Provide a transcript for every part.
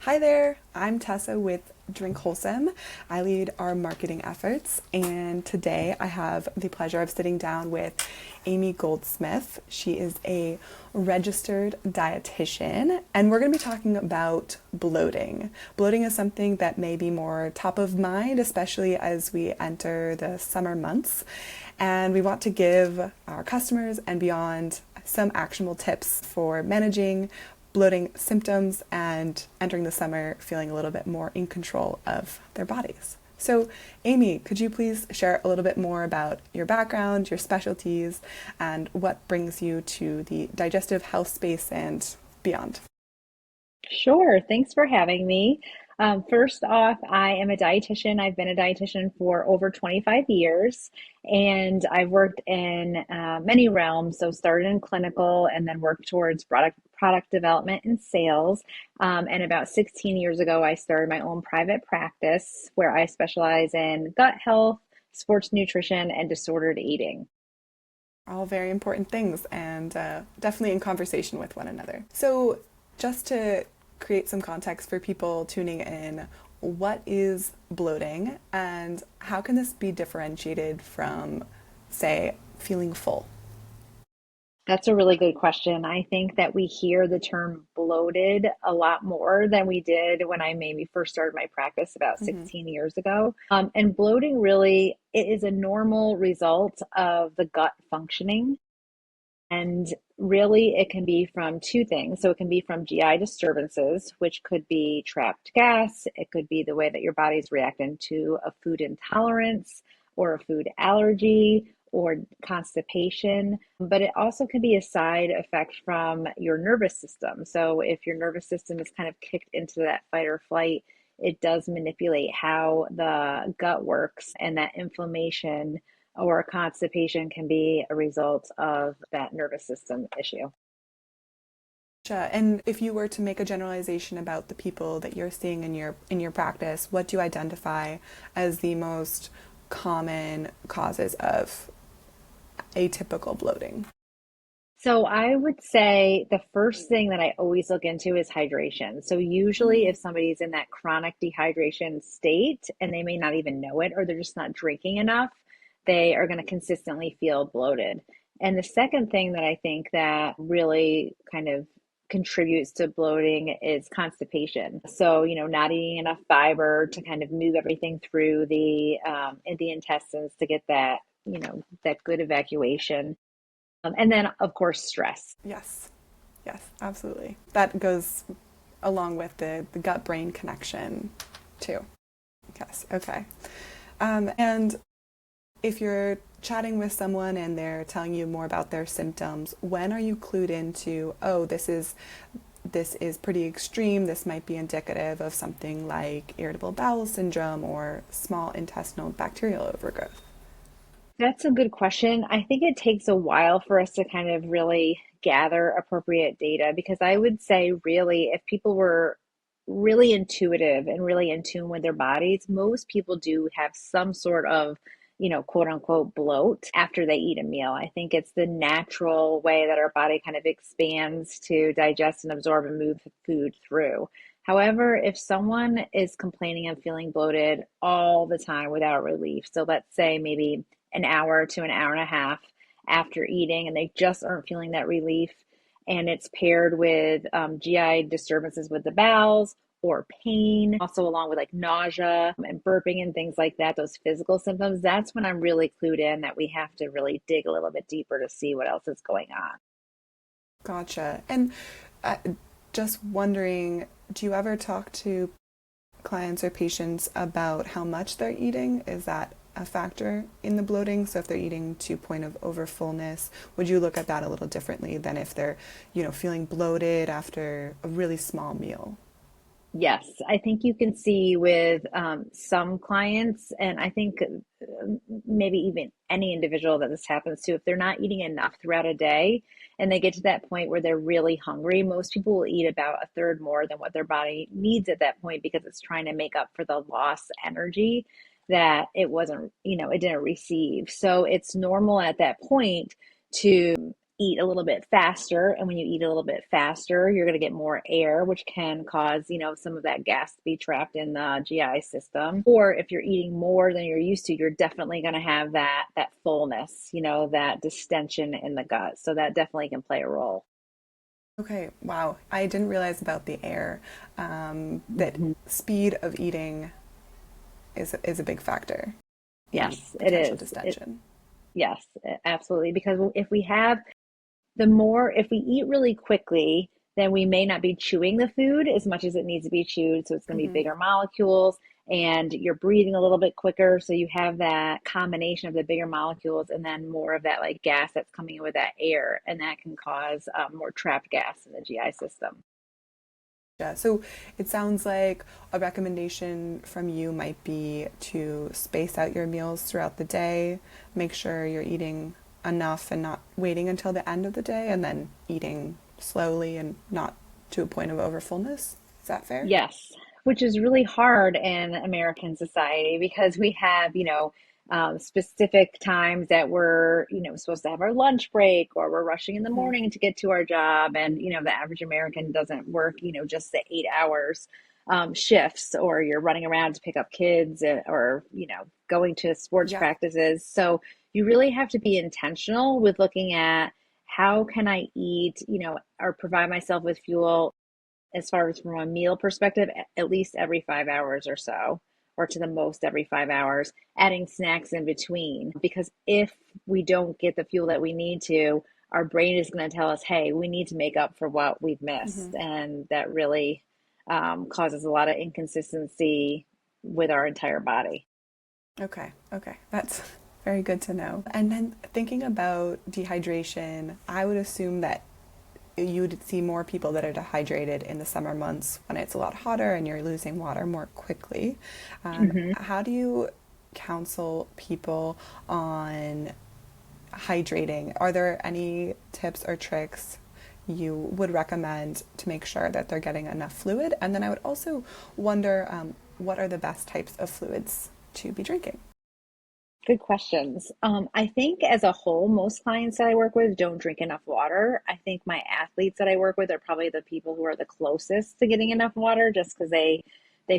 Hi there, I'm Tessa with Drink Wholesome. I lead our marketing efforts, and today I have the pleasure of sitting down with Amy Goldsmith. She is a registered dietitian, and we're going to be talking about bloating. Bloating is something that may be more top of mind, especially as we enter the summer months. And we want to give our customers and beyond some actionable tips for managing bloating symptoms and entering the summer feeling a little bit more in control of their bodies. So, Amy, could you please share a little bit more about your background, your specialties, and what brings you to the digestive health space and beyond? Sure. Thanks for having me. First off, I am a dietitian. I've been a dietitian for over 25 years, and I've worked in many realms. So started in clinical and then worked towards product development and sales. And about 16 years ago, I started my own private practice where I specialize in gut health, sports nutrition, and disordered eating. All very important things and definitely in conversation with one another. So, just to create some context for people tuning in, what is bloating and how can this be differentiated from, say, feeling full? That's a really good question. I think that we hear the term bloated a lot more than we did when I maybe first started my practice about Mm-hmm. 16 years ago. And bloating really it is a normal result of the gut functioning. And really, it can be from two things. So it can be from GI disturbances, which could be trapped gas. It could be the way that your body's reacting to a food intolerance or a food allergy or constipation. But it also can be a side effect from your nervous system. So if your nervous system is kind of kicked into that fight or flight, it does manipulate how the gut works, and that inflammation or constipation can be a result of that nervous system issue. And if you were to make a generalization about the people that you're seeing in your practice, what do you identify as the most common causes of atypical bloating? So I would say the first thing that I always look into is hydration. So usually Mm. if somebody's in that chronic dehydration state and they may not even know it or they're just not drinking enough, they are going to consistently feel bloated. And the second thing that I think that really kind of contributes to bloating is constipation. So, not eating enough fiber to kind of move everything through in the intestines to get that, that good evacuation. And then, of course, stress. Yes, yes, absolutely. That goes along with the gut brain connection, too. Yes, okay. And if you're chatting with someone and they're telling you more about their symptoms, when are you clued into, oh, this is pretty extreme. This might be indicative of something like irritable bowel syndrome or small intestinal bacterial overgrowth? That's a good question. I think it takes a while for us to kind of really gather appropriate data because I would say, really, if people were really intuitive and really in tune with their bodies, most people do have some sort of, quote unquote, bloat after they eat a meal. I think it's the natural way that our body kind of expands to digest and absorb and move food through. However, if someone is complaining of feeling bloated all the time without relief, so let's say maybe an hour to an hour and a half after eating, and they just aren't feeling that relief. And it's paired with GI disturbances with the bowels or pain, also along with like nausea and burping and things like that, those physical symptoms. That's when I'm really clued in that we have to really dig a little bit deeper to see what else is going on. Gotcha. And uh, just wondering, do you ever talk to clients or patients about how much they're eating? Is that a factor in the bloating? So if they're eating to point of overfullness, would you look at that a little differently than if they're, feeling bloated after a really small meal? Yes, I think you can see with some clients, and I think maybe even any individual that this happens to, if they're not eating enough throughout a day and they get to that point where they're really hungry, most people will eat about a third more than what their body needs at that point because it's trying to make up for the lost energy that it wasn't, it didn't receive. So it's normal at that point to eat a little bit faster. And when you eat a little bit faster, you're going to get more air, which can cause, some of that gas to be trapped in the GI system. Or if you're eating more than you're used to, you're definitely going to have that fullness, that distension in the gut. So that definitely can play a role. Okay, wow. I didn't realize about the air, that Mhm. speed of eating is a big factor in Yes, it potential is. distension. Yes, absolutely. Because if we eat really quickly, then we may not be chewing the food as much as it needs to be chewed. So it's going to be Hmm. bigger molecules and you're breathing a little bit quicker. So you have that combination of the bigger molecules and then more of that like gas that's coming in with that air. And that can cause more trapped gas in the GI system. Yeah, so it sounds like a recommendation from you might be to space out your meals throughout the day, make sure you're eating enough and not waiting until the end of the day, and then eating slowly and not to a point of overfullness. Is that fair? Yes, which is really hard in American society because we have, specific times that we're, supposed to have our lunch break or we're rushing in the Hmm. morning to get to our job. And, the average American doesn't work, just the 8 hours shifts, or you're running around to pick up kids or, going to sports Yeah. practices. So you really have to be intentional with looking at how can I eat, or provide myself with fuel as far as from a meal perspective, at least every 5 hours or so, or to the most every 5 hours, adding snacks in between. Because if we don't get the fuel that we need to, our brain is going to tell us, hey, we need to make up for what we've Hmm. missed. And that really causes a lot of inconsistency with our entire body. Okay, okay. That's very good to know. And then thinking about dehydration, I would assume that you'd see more people that are dehydrated in the summer months when it's a lot hotter and you're losing water more quickly. Mhm. How do you counsel people on hydrating? Are there any tips or tricks you would recommend to make sure that they're getting enough fluid? And then I would also wonder, what are the best types of fluids to be drinking? Good questions. I think as a whole, most clients that I work with don't drink enough water. I think my athletes that I work with are probably the people who are the closest to getting enough water just because they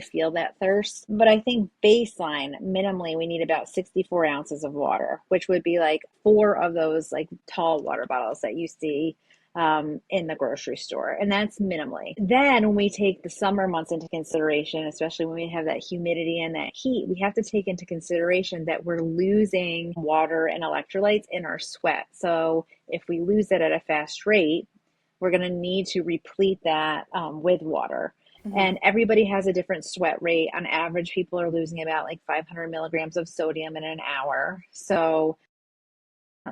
feel that thirst. But I think baseline, minimally, we need about 64 ounces of water, which would be like four of those like tall water bottles that you see in the grocery store. And that's minimally. Then, when we take the summer months into consideration, especially when we have that humidity and that heat, we have to take into consideration that we're losing water and electrolytes in our sweat. So, if we lose that at a fast rate, we're going to need to replete that with water. Mm-hmm. And everybody has a different sweat rate. On average, people are losing about like 500 milligrams of sodium in an hour. So,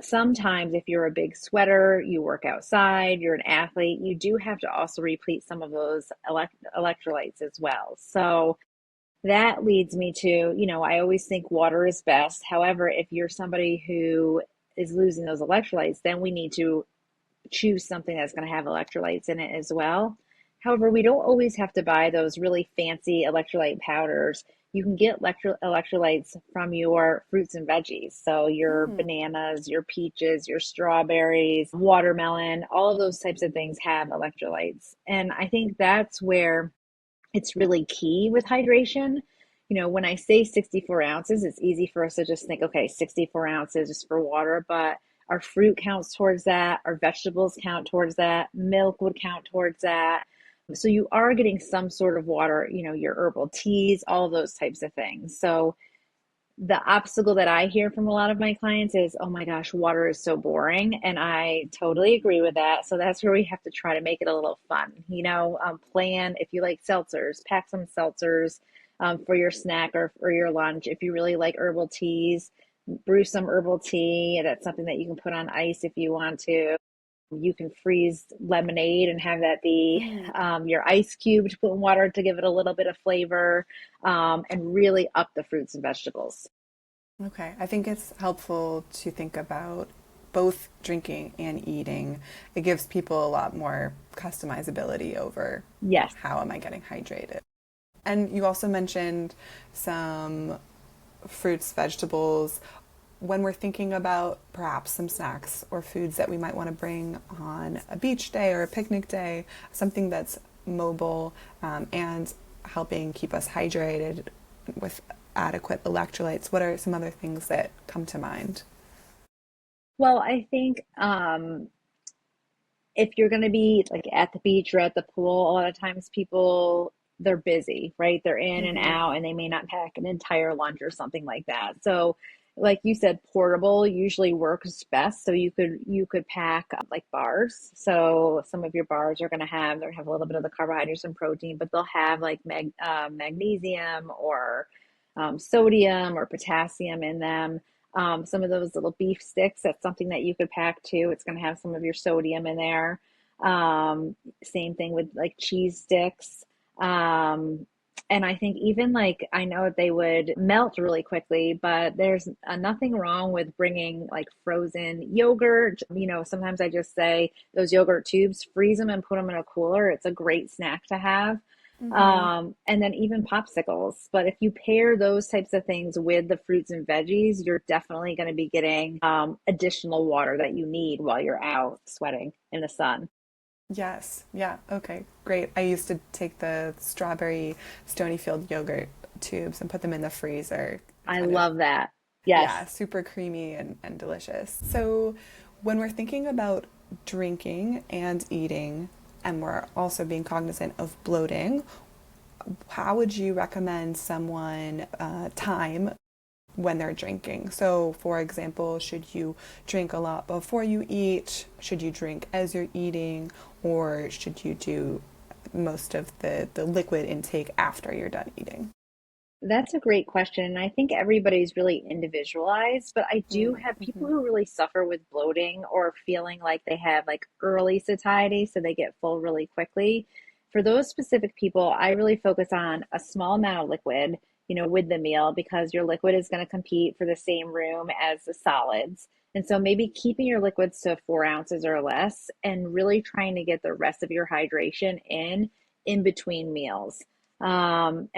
sometimes, if you're a big sweater, you work outside, you're an athlete, you do have to also replete some of those electrolytes as well. So that leads me to, I always think water is best. However, if you're somebody who is losing those electrolytes, then we need to choose something that's going to have electrolytes in it as well. However, we don't always have to buy those really fancy electrolyte powders. You can get electrolytes from your fruits and veggies. So, your Mm, bananas, your peaches, your strawberries, watermelon, all of those types of things have electrolytes. And I think that's where it's really key with hydration. When I say 64 ounces, it's easy for us to just think, okay, 64 ounces is for water, but our fruit counts towards that, our vegetables count towards that, milk would count towards that. So you are getting some sort of water, your herbal teas, all of those types of things. So the obstacle that I hear from a lot of my clients is, oh my gosh, water is so boring. And I totally agree with that. So that's where we have to try to make it a little fun. Plan if you like seltzers, pack some seltzers for your snack or for your lunch. If you really like herbal teas, brew some herbal tea. That's something that you can put on ice if you want to. You can freeze lemonade and have that be mm. your ice cube to put in water to give it a little bit of flavor and really up the fruits and vegetables. Okay, I think it's helpful to think about both drinking and eating. It gives people a lot more customizability over Yes. how am I getting hydrated. And you also mentioned some fruits, vegetables. when we're thinking about perhaps some snacks or foods that we might want to bring on a beach day or a picnic day, something that's mobile and helping keep us hydrated with adequate electrolytes, what are some other things that come to mind? Well, I think if you're going to be like at the beach or at the pool, a lot of times people they're busy, right? They're in and Mm-hmm. out and they may not pack an entire lunch or something like that. So, like you said, portable usually works best. So you could pack like bars. So some of your bars are going to have they'll have a little bit of the carbohydrates and protein, but they'll have like magnesium or sodium or potassium in them. Some of those little beef sticks, that's something that you could pack too. It's going to have some of your sodium in there. Same thing with like cheese sticks. Um, and I think even like, I know they would melt really quickly, but there's nothing wrong with bringing like frozen yogurt. Sometimes I just say those yogurt tubes, freeze them and put them in a cooler. It's a great snack to have. Mm-hmm. And then even popsicles. But if you pair those types of things with the fruits and veggies, you're definitely going to be getting additional water that you need while you're out sweating in the sun. Yes. Yeah. Okay. Great. I used to take the strawberry Stonyfield yogurt tubes and put them in the freezer. I Kind of, love that. yeah, Yes. super creamy and delicious. So, when we're thinking about drinking and eating, and we're also being cognizant of bloating, how would you recommend someone time when they're drinking? So, for example, should you drink a lot before you eat? Should you drink as you're eating? Or should you do most of the liquid intake after you're done eating? That's a great question. And I think everybody's really individualized, but I do have people Mm-hmm. who really suffer with bloating or feeling like they have like early satiety, so they get full really quickly. For those specific people, I really focus on a small amount of liquid, with the meal because your liquid is going to compete for the same room as the solids. And so maybe keeping your liquids to 4 ounces or less and really trying to get the rest of your hydration in between meals. And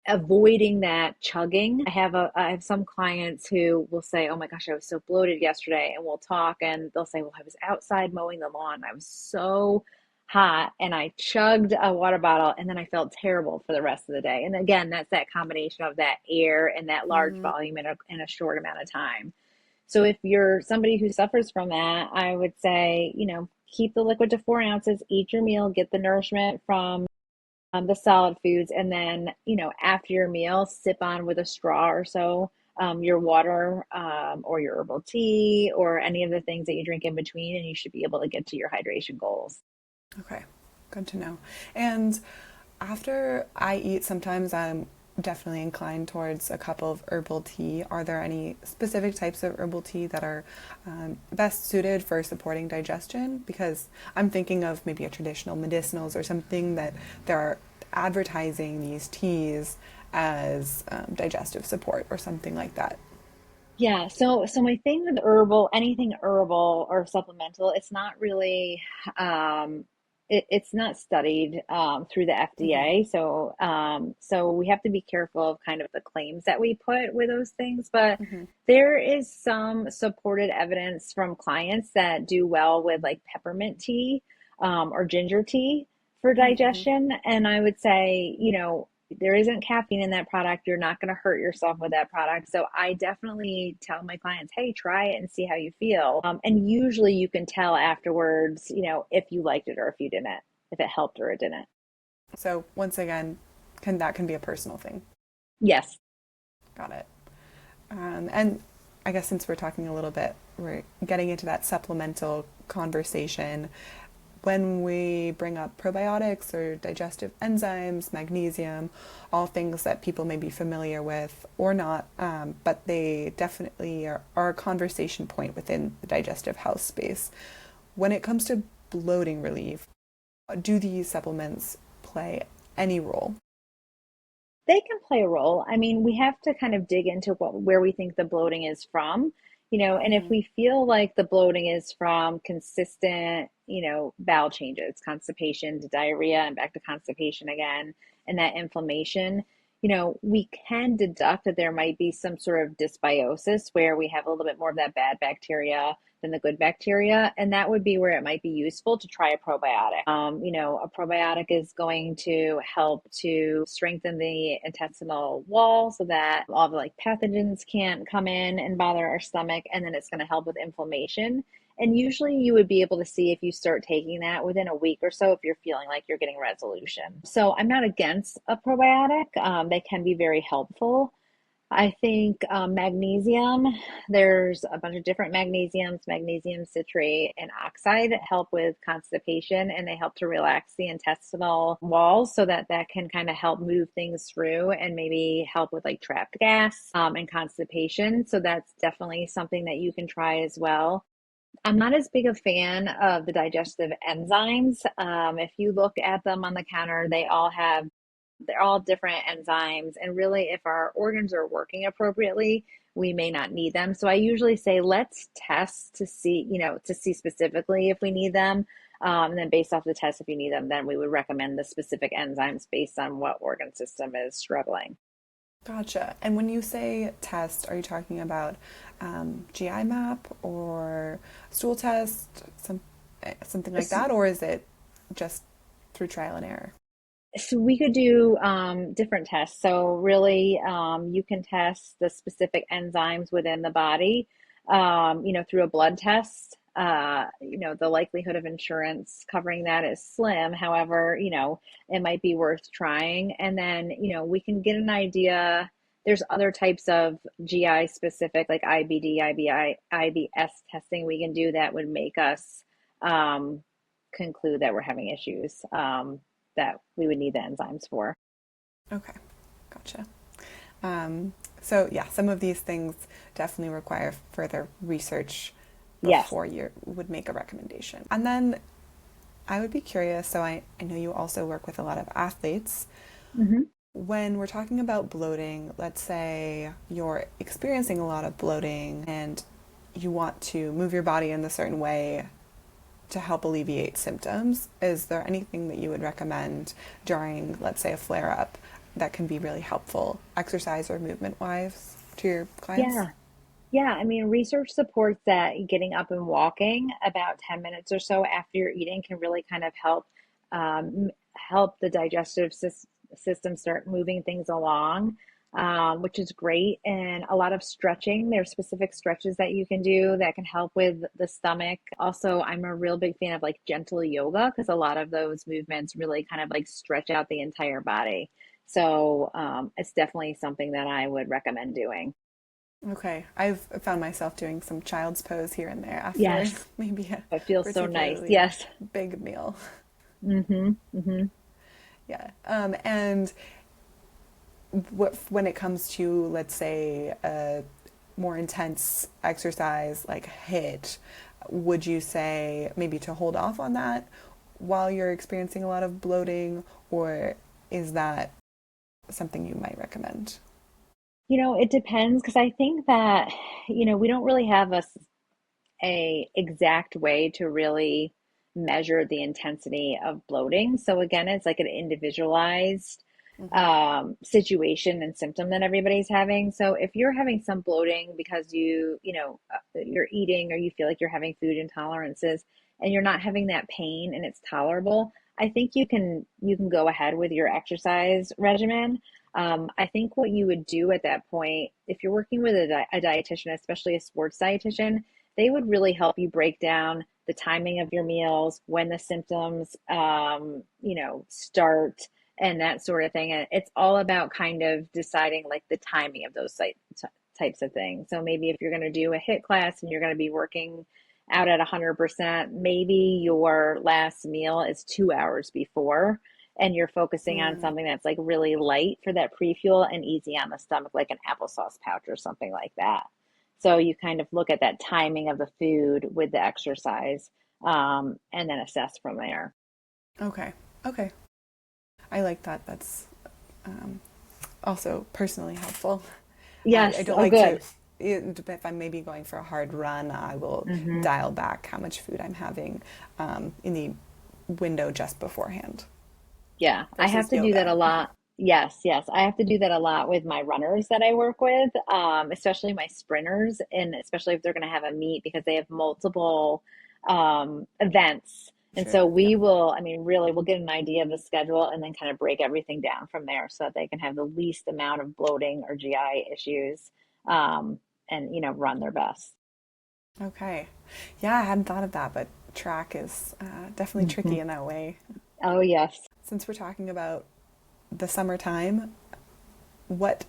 avoiding that chugging. I have some clients who will say, "Oh my gosh, I was so bloated yesterday," and we'll talk, and they'll say, "Well, I was outside mowing the lawn. I was so hot, and I chugged a water bottle, and then I felt terrible for the rest of the day." And again, that's that combination of that air and that large Mm-hmm. volume in a short amount of time. So if you're somebody who suffers from that, I would say, keep the liquid to 4 ounces, eat your meal, get the nourishment from the solid foods, and then after your meal, sip on with a straw or so your water or your herbal tea or any of the things that you drink in between, and you should be able to get to your hydration goals. Okay, good to know. And after I eat, sometimes I'm definitely inclined towards a cup of herbal tea. Are there any specific types of herbal tea that are best suited for supporting digestion? Because I'm thinking of maybe a traditional medicinals or something that they're advertising these teas as digestive support or something like that. Yeah, so my thing with herbal, anything herbal or supplemental, it's not really it's not studied through the Mm-hmm. FDA. So we have to be careful of kind of the claims that we put with those things. But Mm-hmm. there is some supported evidence from clients that do well with like peppermint tea or ginger tea for Mm-hmm. digestion. And I would say, there isn't caffeine in that product. You're not going to hurt yourself with that product. So I definitely tell my clients, hey, try it and see how you feel. And usually you can tell afterwards, if you liked it or if you didn't, if it helped or it didn't. So once again, that can be a personal thing. Yes. Got it. And I guess since we're talking a little bit, we're getting into that supplemental conversation. When we bring up probiotics or digestive enzymes, magnesium, all things that people may be familiar with or not, but they definitely are a conversation point within the digestive health space. When it comes to bloating relief, do these supplements play any role? They can play a role. I mean, we have to kind of dig into where we think the bloating is from, and if Mm-hmm. we feel like the bloating is from consistent, bowel changes, constipation to diarrhea and back to constipation again, and that inflammation, we can deduct that there might be some sort of dysbiosis where we have a little bit more of that bad bacteria than the good bacteria. And that would be where it might be useful to try a probiotic. A probiotic is going to help to strengthen the intestinal wall so that all the like pathogens can't come in and bother our stomach. And then it's going to help with inflammation. And usually you would be able to see if you start taking that within a week or so if you're feeling like you're getting resolution. So I'm not against a probiotic. They can be very helpful. I think magnesium, there's a bunch of different magnesiums, magnesium citrate and oxide help with constipation, and they help to relax the intestinal walls so that that can kind of help move things through and maybe help with like trapped gas and constipation. So that's definitely something that you can try as well. I'm not as big a fan of the digestive enzymes. If you look at them on the counter, they're all different enzymes. And really, if our organs are working appropriately, we may not need them. So I usually say, let's test to see specifically if we need them. And then based off the test, if you need them, then we would recommend the specific enzymes based on what organ system is struggling. Gotcha. And when you say test, are you talking about GI map or stool test, something like that, or is it just through trial and error? So we could do different tests. So really, you can test the specific enzymes within the body, through a blood test. The likelihood of insurance covering that is slim. However, it might be worth trying. And then, we can get an idea. There's other types of GI specific, like IBD, IBI, IBS testing we can do that would make us conclude that we're having issues. That we would need the enzymes for. Okay, gotcha. So yeah, some of these things definitely require further research Yes. before you would make a recommendation. And then I would be curious, so I know you also work with a lot of athletes. Hmm. When we're talking about bloating, let's say you're experiencing a lot of bloating and you want to move your body in a certain way to help alleviate symptoms, is there anything that you would recommend during, let's say, a flare-up that can be really helpful, exercise or movement-wise, to your clients? Yeah. Yeah. I mean, research supports that getting up and walking about 10 minutes or so after you're eating can really kind of help the digestive system start moving things along, which is great. And a lot of stretching. There's specific stretches that you can do that can help with the stomach. Also, I'm a real big fan of like gentle yoga because a lot of those movements really kind of like stretch out the entire body. So it's definitely something that I would recommend doing. Okay, I've found myself doing some child's pose here and there after Yes, maybe a it feels so nice. particularly Yes. big meal. Mm-hmm. Mm-hmm. Yeah. And when it comes to, let's say, a more intense exercise like HIIT, would you say maybe to hold off on that while you're experiencing a lot of bloating, or is that something you might recommend? It depends because I think that, we don't really have a exact way to really measure the intensity of bloating. So again, it's like an individualized Mm-hmm. situation and symptom that everybody's having. So if you're having some bloating because you're eating or you feel like you're having food intolerances and you're not having that pain and it's tolerable, I think you can go ahead with your exercise regimen. I think what you would do at that point, if you're working with a dietitian, especially a sports dietitian, they would really help you break down the timing of your meals, when the symptoms, start, and that sort of thing. And it's all about kind of deciding like the timing of those types of things. So maybe if you're going to do a HIIT class and you're going to be working out at 100%, maybe your last meal is 2 hours before, and you're focusing on Mm, something that's like really light for that pre-fuel and easy on the stomach, like an applesauce pouch or something like that. So you kind of look at that timing of the food with the exercise, and then assess from there. okay. Okay. I like that. That's um, also personally helpful. I Yes. don't Oh, like to, good. if I'm maybe going for a hard run, I will Hmm. dial back how much food I'm having in the window just beforehand Yeah, I have versus to do that a yoga. lot. Yes, yes. I have to do that a lot with my runners that I work with, especially my sprinters, and especially if they're going to have a meet because they have multiple events. And Sure. so Yeah. we will, I mean, really, we'll get an idea of the schedule and then kind of break everything down from there so that they can have the least amount of bloating or GI issues, and, run their best. Okay. Yeah, I hadn't thought of that, but track is definitely Hmm. tricky in that way. Oh, yes. Since we're talking about the summertime, what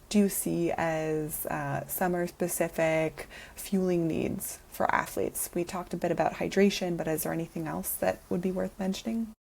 do you see as summer specific fueling needs for athletes? We talked a bit about hydration, but is there anything else that would be worth mentioning?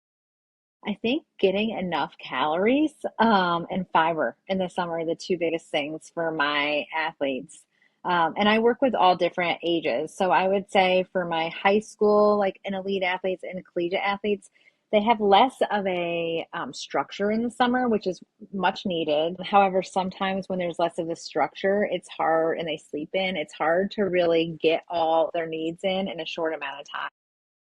I think getting enough calories and fiber in the summer are the two biggest things for my athletes. And I work with all different ages. So I would say for my high school, like and elite athletes and collegiate athletes, they have less of a structure in the summer, which is much needed. However, sometimes when there's less of a structure, it's hard and they sleep in, it's hard to really get all their needs in a short amount of time.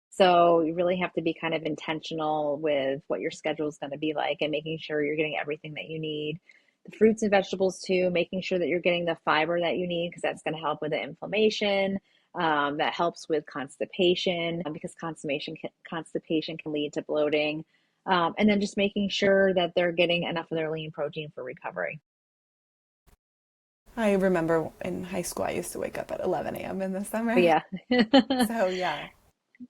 So you really have to be kind of intentional with what your schedule is going to be like and making sure you're getting everything that you need. The fruits and vegetables too, making sure that you're getting the fiber that you need because that's going to help with the inflammation. That helps with constipation because constipation can lead to bloating. And then just making sure that they're getting enough of their lean protein for recovery. I remember in high school, I used to wake up at 11 a.m. in the But summer. yeah. So, yeah,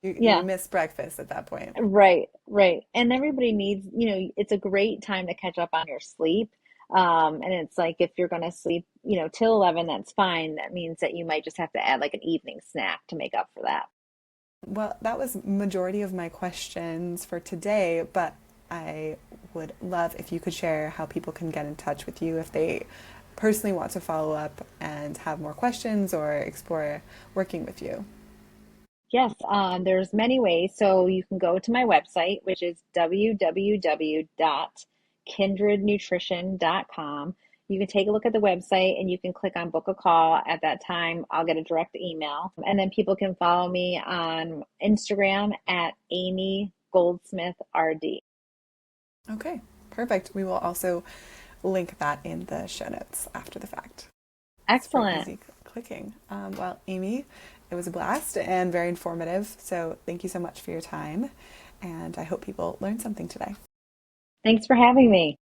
you Yeah. miss breakfast at that point. Right, right. And everybody needs, it's a great time to catch up on your sleep. And it's like if you're going to sleep, till 11, that's fine. That means that you might just have to add like an evening snack to make up for that. Well, that was majority of my questions for today, but I would love if you could share how people can get in touch with you if they personally want to follow up and have more questions or explore working with you. Yes, there's many ways. So you can go to my website, which is www.kindrednutrition.com. You can take a look at the website and you can click on book a call. At that time, I'll get a direct email. And then people can follow me on Instagram at Amy Goldsmith RD. Okay, perfect. We will also link that in the show notes after the fact. It's for Excellent. easy clicking. Well, Amy, it was a blast and very informative. So thank you so much for your time. And I hope people learned something today. Thanks for having me.